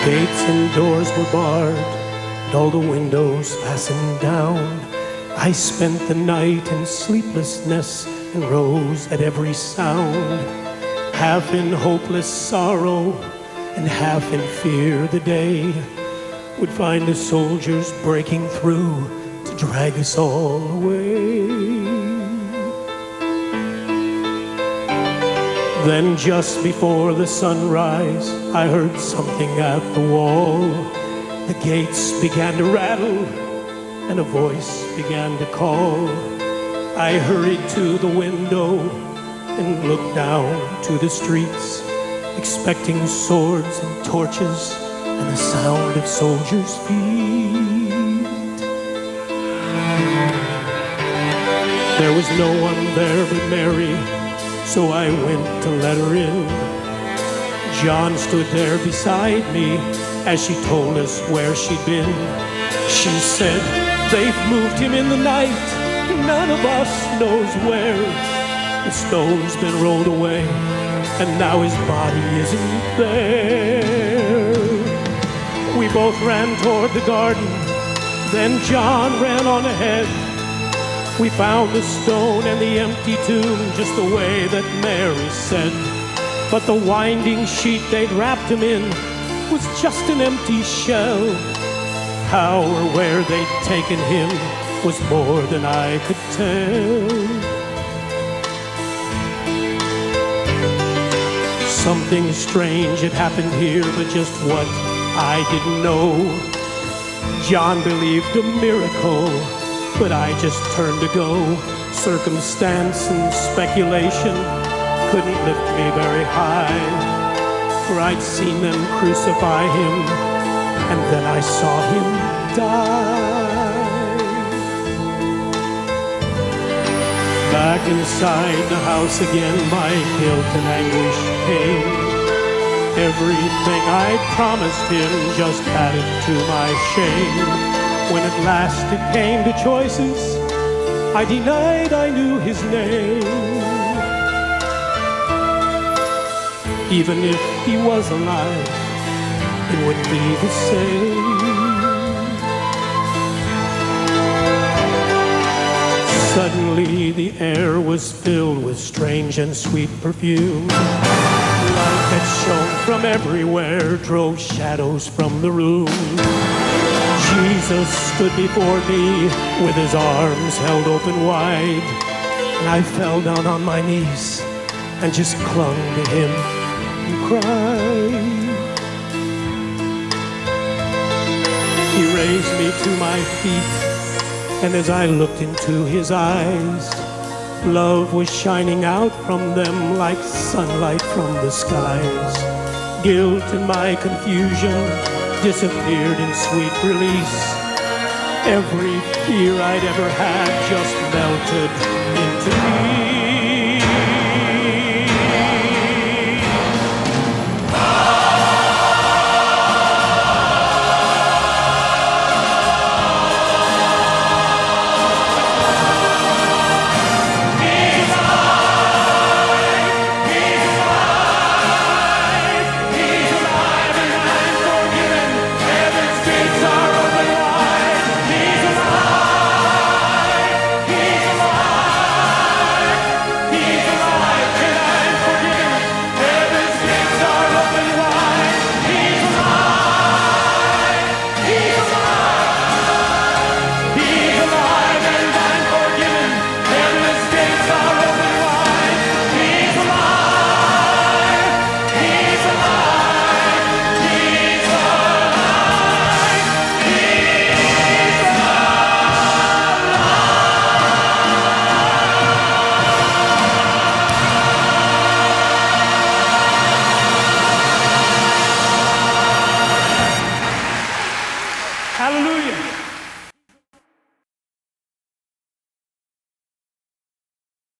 Gates and doors were barred, and all the windows fastened down. I spent the night in sleeplessness and rose at every sound, half in hopeless sorrow and half in fear the day would find the soldiers breaking through to drag us all away. Then just before the sunrise, I heard something at the wall. The gates began to rattle and a voice began to call. I hurried to the window and looked down to the streets, expecting swords and torches and the sound of soldiers' feet. There was no one there but Mary, so I went to let her in. John stood there beside me as she told us where she'd been. She said, "They've moved him in the night, none of us knows where. The stone's been rolled away, and now his body isn't there." We both ran toward the garden, then John ran on ahead. We found the stone and the empty tomb just the way that Mary said. But the winding sheet they'd wrapped him in was just an empty shell. How or where they'd taken him was more than I could tell. Something strange had happened here, but just what I didn't know. John believed a miracle, but I just turned to go. Circumstance and speculation couldn't lift me very high, for I'd seen them crucify him, and then I saw him die. Back inside the house again, my guilt and anguish came. Everything I'd promised him just added to my shame. When at last it came to choices, I denied I knew his name. Even if he was alive, it wouldn't be the same. Suddenly the air was filled with strange and sweet perfume. Light that shone from everywhere drove shadows from the room. Jesus stood before me with his arms held open wide, and I fell down on my knees and just clung to him and cried. He raised me to my feet, and as I looked into his eyes, love was shining out from them like sunlight from the skies. Guilt and my confusion disappeared in sweet release. Every fear I'd ever had just melted into peace.